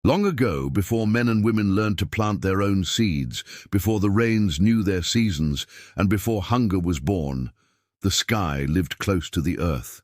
Long ago, before men and women learned to plant their own seeds, before the rains knew their seasons, and before hunger was born, the sky lived close to the earth.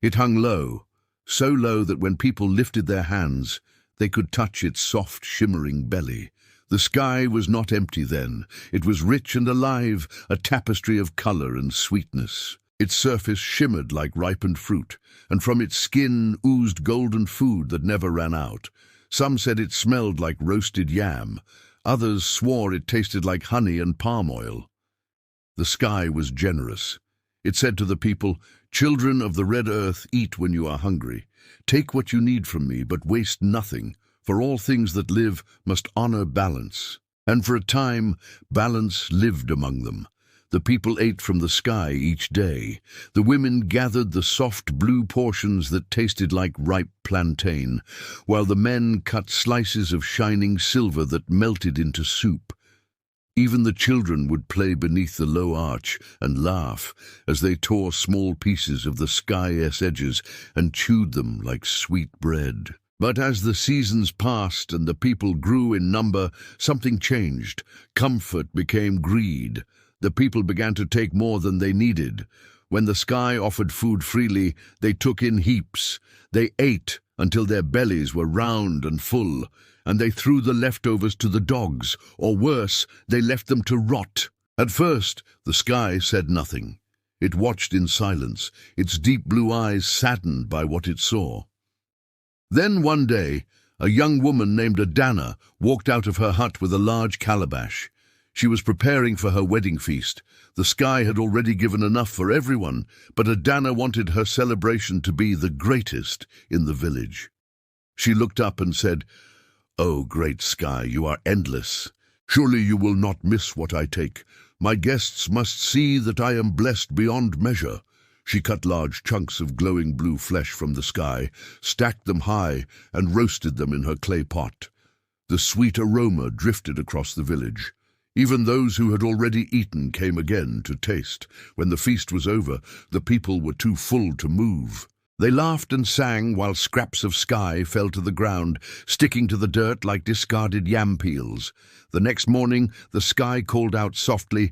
It hung low, so low that when people lifted their hands, they could touch its soft, shimmering belly. The sky was not empty then. It was rich and alive, a tapestry of color and sweetness. Its surface shimmered like ripened fruit, and from its skin oozed golden food that never ran out. Some said it smelled like roasted yam. Others swore it tasted like honey and palm oil. The sky was generous. It said to the people, "Children of the red earth, eat when you are hungry. Take what you need from me, but waste nothing, for all things that live must honor balance." And for a time, balance lived among them. The people ate from the sky each day. The women gathered the soft blue portions that tasted like ripe plantain, while the men cut slices of shining silver that melted into soup. Even the children would play beneath the low arch and laugh as they tore small pieces of the sky's edges and chewed them like sweet bread. But as the seasons passed and the people grew in number, something changed. Comfort became greed. The people began to take more than they needed. When the sky offered food freely, they took in heaps. They ate until their bellies were round and full, and they threw the leftovers to the dogs, or worse, they left them to rot. At first, the sky said nothing. It watched in silence, its deep blue eyes saddened by what it saw. Then one day, a young woman named Adana walked out of her hut with a large calabash. She was preparing for her wedding feast. The sky had already given enough for everyone, but Adana wanted her celebration to be the greatest in the village. She looked up and said, "Oh, great sky, you are endless. Surely you will not miss what I take. My guests must see that I am blessed beyond measure." She cut large chunks of glowing blue flesh from the sky, stacked them high, and roasted them in her clay pot. The sweet aroma drifted across the village. Even those who had already eaten came again to taste. When the feast was over, the people were too full to move. They laughed and sang while scraps of sky fell to the ground, sticking to the dirt like discarded yam peels. The next morning, the sky called out softly,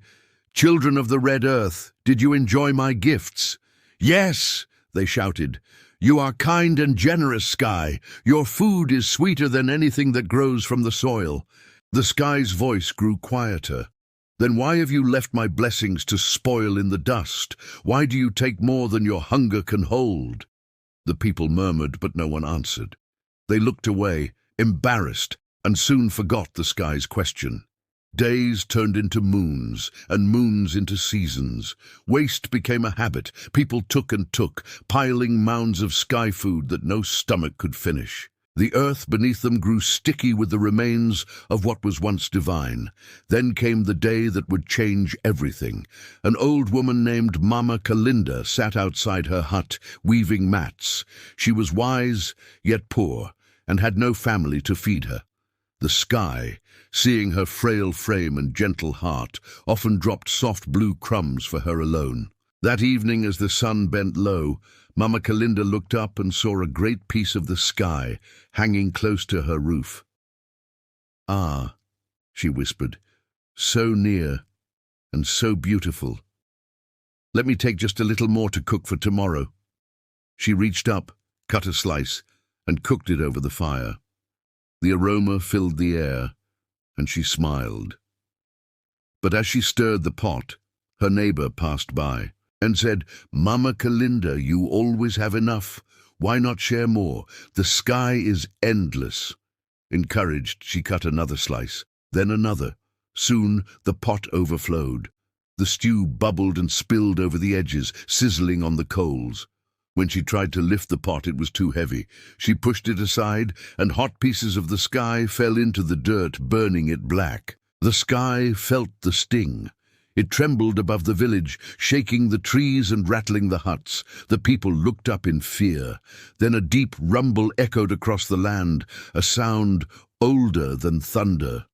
"Children of the red earth, did you enjoy my gifts?" "Yes," they shouted. "You are kind and generous, sky. Your food is sweeter than anything that grows from the soil." The sky's voice grew quieter. "Then why have you left my blessings to spoil in the dust? Why do you take more than your hunger can hold?" The people murmured, but no one answered. They looked away, embarrassed, and soon forgot the sky's question. Days turned into moons, and moons into seasons. Waste became a habit. People took and took, piling mounds of sky food that no stomach could finish. The earth beneath them grew sticky with the remains of what was once divine. Then came the day that would change everything. An old woman named Mama Kalinda sat outside her hut, weaving mats. She was wise, yet poor, and had no family to feed her. The sky, seeing her frail frame and gentle heart, often dropped soft blue crumbs for her alone. That evening, as the sun bent low, Mama Kalinda looked up and saw a great piece of the sky hanging close to her roof. "Ah," she whispered, "so near and so beautiful. Let me take just a little more to cook for tomorrow." She reached up, cut a slice, and cooked it over the fire. The aroma filled the air, and she smiled. But as she stirred the pot, her neighbor passed by and said, "Mama Kalinda, you always have enough. Why not share more? The sky is endless." Encouraged, she cut another slice, then another. Soon the pot overflowed. The stew bubbled and spilled over the edges, sizzling on the coals. When she tried to lift the pot, it was too heavy. She pushed it aside, and hot pieces of the sky fell into the dirt, burning it black. The sky felt the sting. It trembled above the village, shaking the trees and rattling the huts. The people looked up in fear. Then a deep rumble echoed across the land, a sound older than thunder.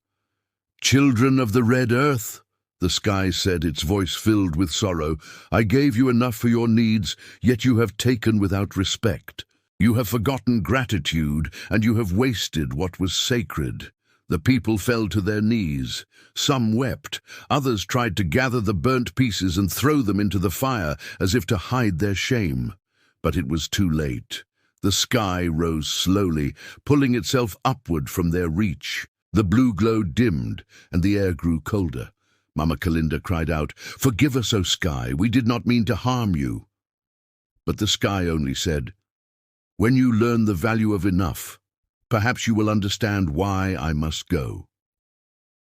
"Children of the red earth," the sky said, its voice filled with sorrow, "I gave you enough for your needs, yet you have taken without respect. You have forgotten gratitude, and you have wasted what was sacred." The people fell to their knees. Some wept. Others tried to gather the burnt pieces and throw them into the fire as if to hide their shame. But it was too late. The sky rose slowly, pulling itself upward from their reach. The blue glow dimmed, and the air grew colder. Mama Kalinda cried out, "Forgive us, O sky, we did not mean to harm you." But the sky only said, "When you learn the value of enough, perhaps you will understand why I must go."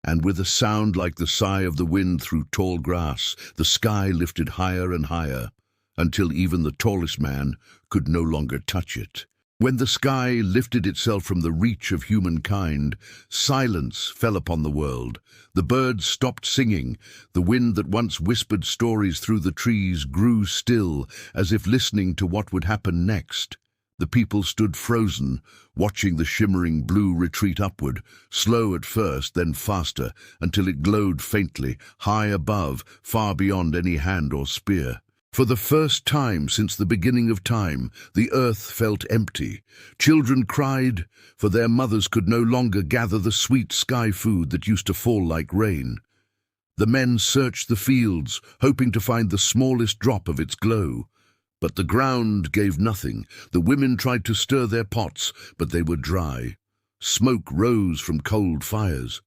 And with a sound like the sigh of the wind through tall grass, the sky lifted higher and higher, until even the tallest man could no longer touch it. When the sky lifted itself from the reach of humankind, silence fell upon the world. The birds stopped singing. The wind that once whispered stories through the trees grew still, as if listening to what would happen next. The people stood frozen, watching the shimmering blue retreat upward, slow at first, then faster, until it glowed faintly, high above, far beyond any hand or spear. For the first time since the beginning of time, the earth felt empty. Children cried, for their mothers could no longer gather the sweet sky food that used to fall like rain. The men searched the fields, hoping to find the smallest drop of its glow. But the ground gave nothing. The women tried to stir their pots, but they were dry. Smoke rose from cold fires.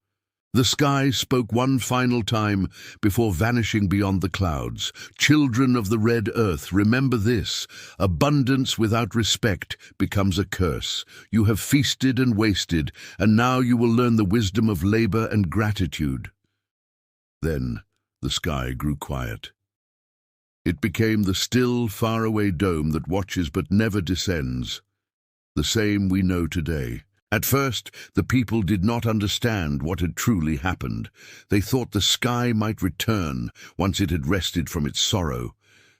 The sky spoke one final time before vanishing beyond the clouds. "Children of the red earth, remember this. Abundance without respect becomes a curse. You have feasted and wasted, and now you will learn the wisdom of labor and gratitude." Then the sky grew quiet. It became the still, faraway dome that watches but never descends, the same we know today. At first, the people did not understand what had truly happened. They thought the sky might return once it had rested from its sorrow.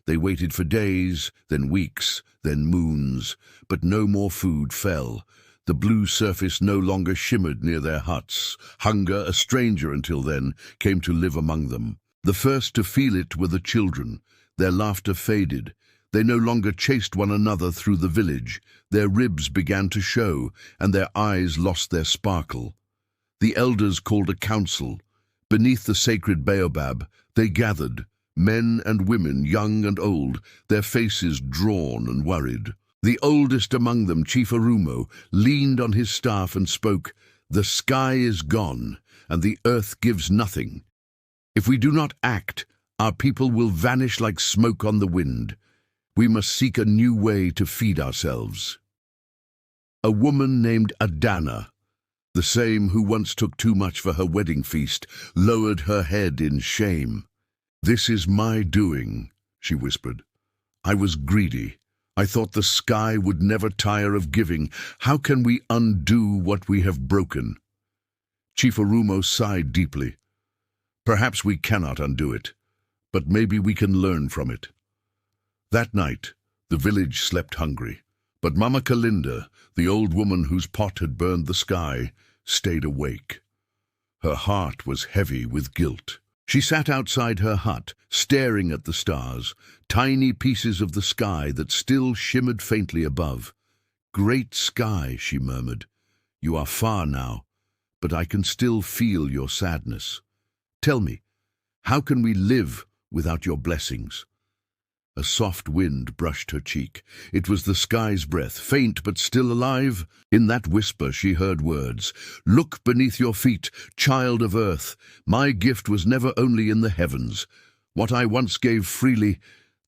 They waited for days, then weeks, then moons, but no more food fell. The blue surface no longer shimmered near their huts. Hunger, a stranger until then, came to live among them. The first to feel it were the children. Their laughter faded. They no longer chased one another through the village. Their ribs began to show, and their eyes lost their sparkle. The elders called a council. Beneath the sacred baobab, they gathered, men and women, young and old, their faces drawn and worried. The oldest among them, Chief Arumo, leaned on his staff and spoke, "The sky is gone, and the earth gives nothing. If we do not act, our people will vanish like smoke on the wind. We must seek a new way to feed ourselves." A woman named Adana, the same who once took too much for her wedding feast, lowered her head in shame. "This is my doing," she whispered. "I was greedy. I thought the sky would never tire of giving. How can we undo what we have broken?" Chief Arumo sighed deeply. "Perhaps we cannot undo it, but maybe we can learn from it." That night, the village slept hungry, but Mama Kalinda, the old woman whose pot had burned the sky, stayed awake. Her heart was heavy with guilt. She sat outside her hut, staring at the stars, tiny pieces of the sky that still shimmered faintly above. "Great sky," she murmured, "you are far now, but I can still feel your sadness. Tell me, how can we live without your blessings?" A soft wind brushed her cheek. It was the sky's breath, faint but still alive. In that whisper she heard words. "Look beneath your feet, child of earth. My gift was never only in the heavens. What I once gave freely,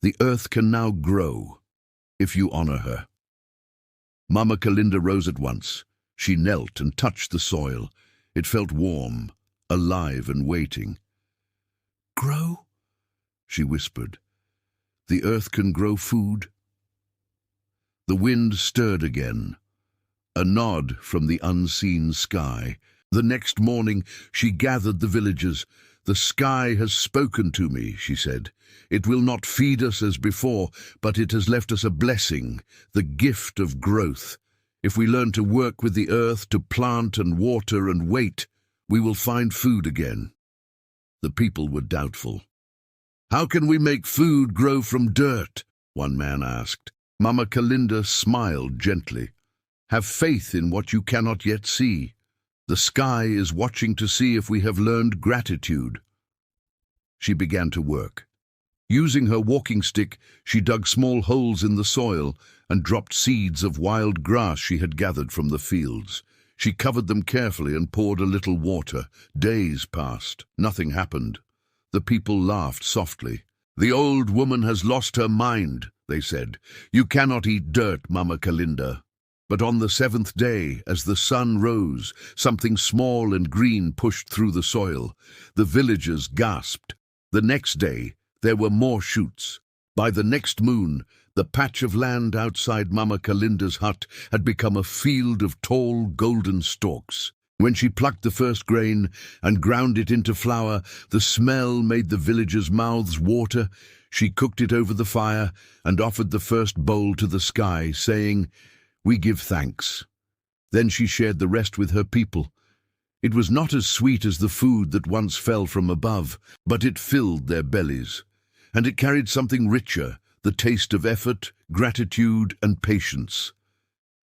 the earth can now grow, if you honor her." Mama Kalinda rose at once. She knelt and touched the soil. It felt warm, alive and waiting. "Grow?" she whispered. "The earth can grow food?" The wind stirred again. A nod from the unseen sky. The next morning she gathered the villagers. "The sky has spoken to me," she said. "It will not feed us as before, but it has left us a blessing, the gift of growth. If we learn to work with the earth, to plant and water and wait, we will find food again." The people were doubtful. "How can we make food grow from dirt?" one man asked. Mama Kalinda smiled gently. Have faith in what you cannot yet see. The sky is watching to see if we have learned gratitude. She began to work. Using her walking stick, she dug small holes in the soil and dropped seeds of wild grass she had gathered from the fields. She covered them carefully and poured a little water. Days passed. Nothing happened. The people laughed softly. The old woman has lost her mind, they said. You cannot eat dirt, Mama Kalinda. But on the seventh day, as the sun rose, something small and green pushed through the soil. The villagers gasped. The next day, there were more shoots. By the next moon, the patch of land outside Mama Kalinda's hut had become a field of tall golden stalks. When she plucked the first grain and ground it into flour, the smell made the villagers' mouths water. She cooked it over the fire and offered the first bowl to the sky, saying, "We give thanks." Then she shared the rest with her people. It was not as sweet as the food that once fell from above, but it filled their bellies. And it carried something richer, the taste of effort, gratitude, and patience.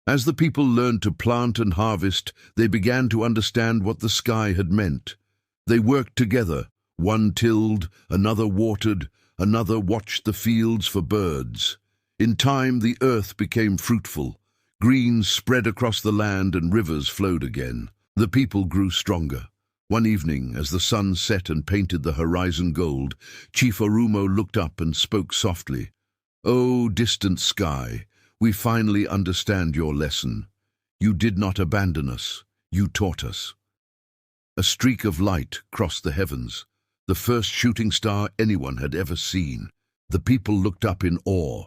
As the people learned to plant and harvest, they began to understand what the sky had meant. They worked together. One tilled, another watered, another watched the fields for birds. In time, the earth became fruitful. Green spread across the land and rivers flowed again. The people grew stronger. One evening, as the sun set and painted the horizon gold, Chief Orumo looked up and spoke softly. "Oh, distant sky, we finally understand your lesson. You did not abandon us. You taught us." A streak of light crossed the heavens, the first shooting star anyone had ever seen. The people looked up in awe.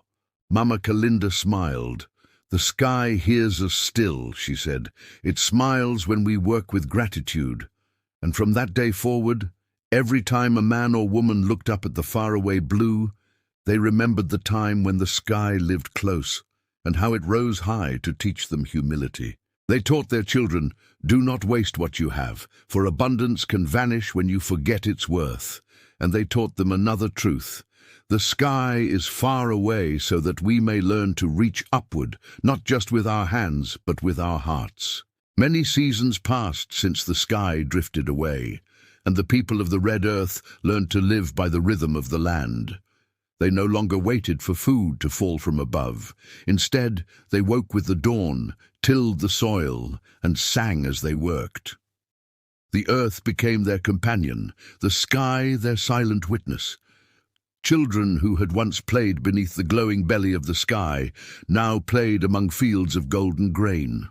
Mama Kalinda smiled. "The sky hears us still," she said. "It smiles when we work with gratitude." And from that day forward, every time a man or woman looked up at the faraway blue, they remembered the time when the sky lived close and how it rose high to teach them humility. They taught their children, "Do not waste what you have, for abundance can vanish when you forget its worth." And they taught them another truth. The sky is far away so that we may learn to reach upward, not just with our hands, but with our hearts. Many seasons passed since the sky drifted away, and the people of the Red Earth learned to live by the rhythm of the land. They no longer waited for food to fall from above. Instead, they woke with the dawn, tilled the soil, and sang as they worked. The earth became their companion, the sky their silent witness. Children who had once played beneath the glowing belly of the sky now played among fields of golden grain.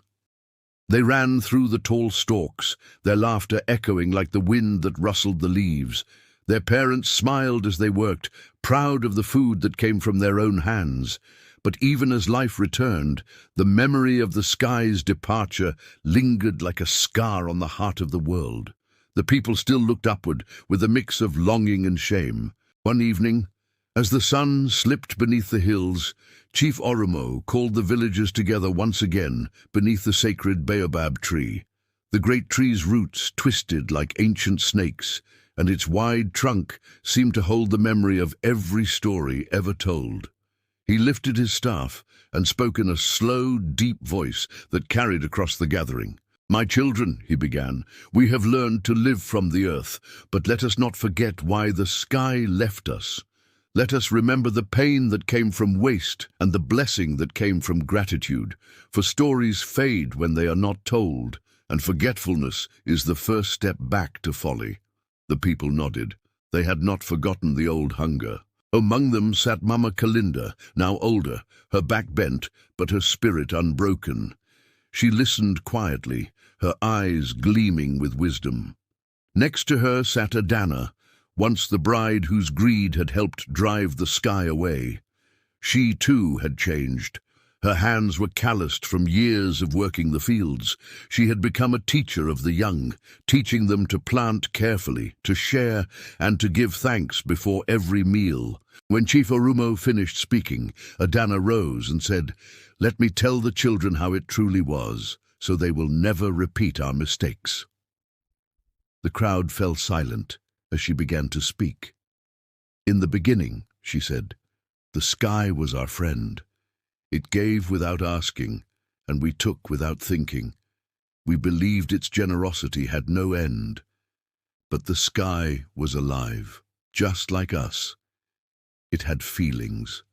They ran through the tall stalks, their laughter echoing like the wind that rustled the leaves. Their parents smiled as they worked, proud of the food that came from their own hands. But even as life returned, the memory of the sky's departure lingered like a scar on the heart of the world. The people still looked upward with a mix of longing and shame. One evening, as the sun slipped beneath the hills, Chief Orumo called the villagers together once again beneath the sacred baobab tree. The great tree's roots twisted like ancient snakes, and its wide trunk seemed to hold the memory of every story ever told. He lifted his staff and spoke in a slow, deep voice that carried across the gathering. "My children," he began, "we have learned to live from the earth, but let us not forget why the sky left us. Let us remember the pain that came from waste and the blessing that came from gratitude, for stories fade when they are not told, and forgetfulness is the first step back to folly." The people nodded. They had not forgotten the old hunger. Among them sat Mama Kalinda, now older, her back bent, but her spirit unbroken. She listened quietly, her eyes gleaming with wisdom. Next to her sat Adana, once the bride whose greed had helped drive the sky away. She too had changed. Her hands were calloused from years of working the fields. She had become a teacher of the young, teaching them to plant carefully, to share, and to give thanks before every meal. When Chief Orumo finished speaking, Adana rose and said, "Let me tell the children how it truly was, so they will never repeat our mistakes." The crowd fell silent as she began to speak. "In the beginning," she said, "the sky was our friend. It gave without asking, and we took without thinking. We believed its generosity had no end. But the sky was alive, just like us. It had feelings,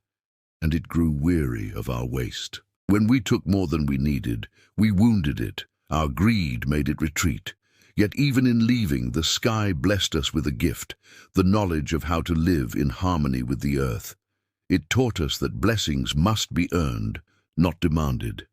and it grew weary of our waste. When we took more than we needed, we wounded it. Our greed made it retreat. Yet even in leaving, the sky blessed us with a gift, the knowledge of how to live in harmony with the earth. It taught us that blessings must be earned, not demanded.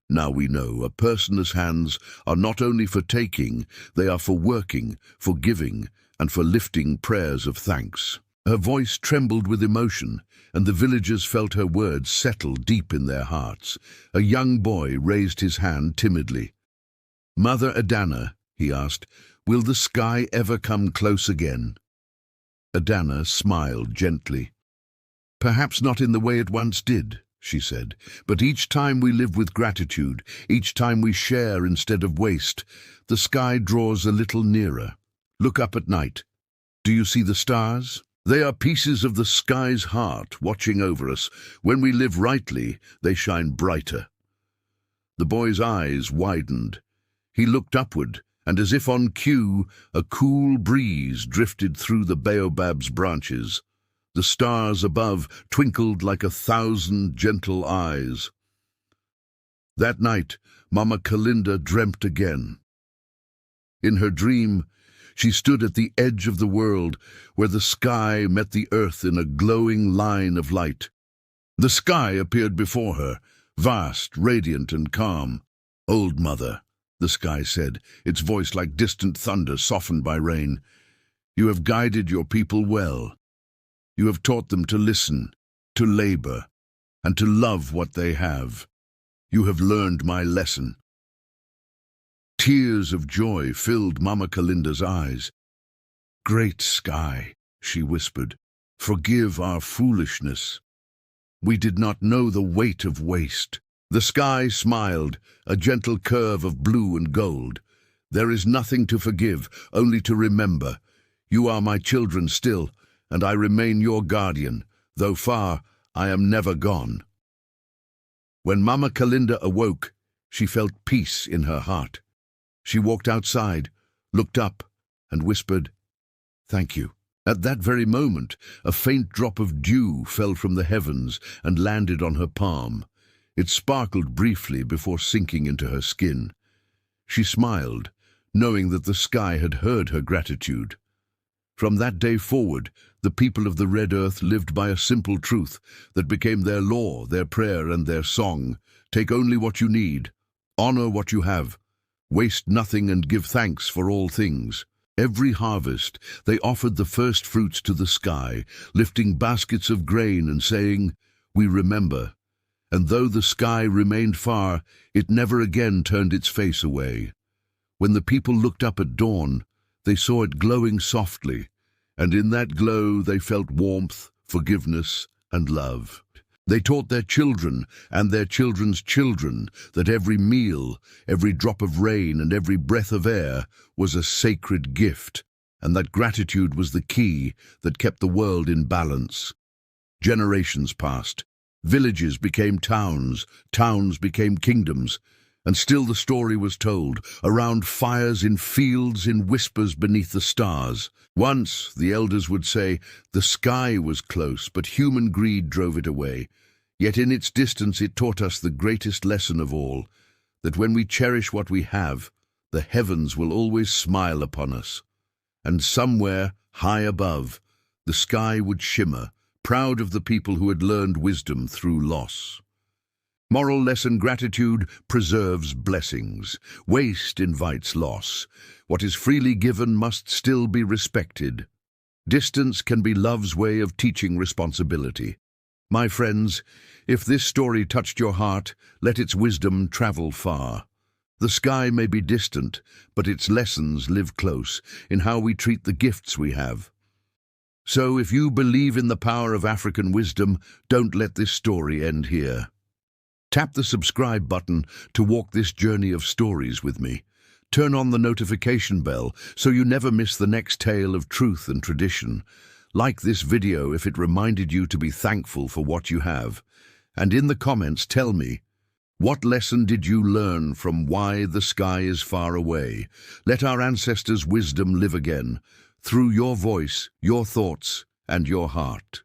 Now we know a person's hands are not only for taking, they are for working, for giving, and for lifting prayers of thanks. Her voice trembled with emotion, and the villagers felt her words settle deep in their hearts. A young boy raised his hand timidly. "Mother Adana," he asked, "will the sky ever come close again?" Adana smiled gently. "Perhaps not in the way it once did," she said, "but each time we live with gratitude, each time we share instead of waste, the sky draws a little nearer. Look up at night. Do you see the stars? They are pieces of the sky's heart watching over us. When we live rightly, they shine brighter." The boy's eyes widened. He looked upward, and as if on cue, a cool breeze drifted through the baobab's branches. The stars above twinkled like 1,000 gentle eyes. That night, Mama Kalinda dreamt again. In her dream, she stood at the edge of the world, where the sky met the earth in a glowing line of light. The sky appeared before her, vast, radiant, and calm. "Old Mother," the sky said, its voice like distant thunder softened by rain, "you have guided your people well. You have taught them to listen, to labor, and to love what they have. You have learned my lesson." Tears of joy filled Mama Kalinda's eyes. "Great sky," she whispered, "forgive our foolishness. We did not know the weight of waste." The sky smiled, a gentle curve of blue and gold. "There is nothing to forgive, only to remember. You are my children still, and I remain your guardian. Though far, I am never gone." When Mama Kalinda awoke, she felt peace in her heart. She walked outside, looked up, and whispered, "Thank you." At that very moment, a faint drop of dew fell from the heavens and landed on her palm. It sparkled briefly before sinking into her skin. She smiled, knowing that the sky had heard her gratitude. From that day forward, the people of the Red Earth lived by a simple truth that became their law, their prayer, and their song. Take only what you need. Honor what you have. Waste nothing and give thanks for all things. Every harvest, they offered the first fruits to the sky, lifting baskets of grain and saying, "We remember." And though the sky remained far, it never again turned its face away. When the people looked up at dawn, they saw it glowing softly, and in that glow they felt warmth, forgiveness, and love. They taught their children and their children's children that every meal, every drop of rain, and every breath of air was a sacred gift, and that gratitude was the key that kept the world in balance. Generations passed. Villages became towns, towns became kingdoms, and still the story was told, around fires, in fields, in whispers beneath the stars. Once, the elders would say, the sky was close, but human greed drove it away. Yet in its distance it taught us the greatest lesson of all, that when we cherish what we have, the heavens will always smile upon us. And somewhere, high above, the sky would shimmer, proud of the people who had learned wisdom through loss. Moral lesson: gratitude preserves blessings. Waste invites loss. What is freely given must still be respected. Distance can be love's way of teaching responsibility. My friends, if this story touched your heart, let its wisdom travel far. The sky may be distant, but its lessons live close in how we treat the gifts we have. So if you believe in the power of African wisdom, don't let this story end here. Tap the subscribe button to walk this journey of stories with me. Turn on the notification bell so you never miss the next tale of truth and tradition. Like this video if it reminded you to be thankful for what you have. And in the comments, tell me, what lesson did you learn from Why the Sky is Far Away? Let our ancestors' wisdom live again, through your voice, your thoughts, and your heart.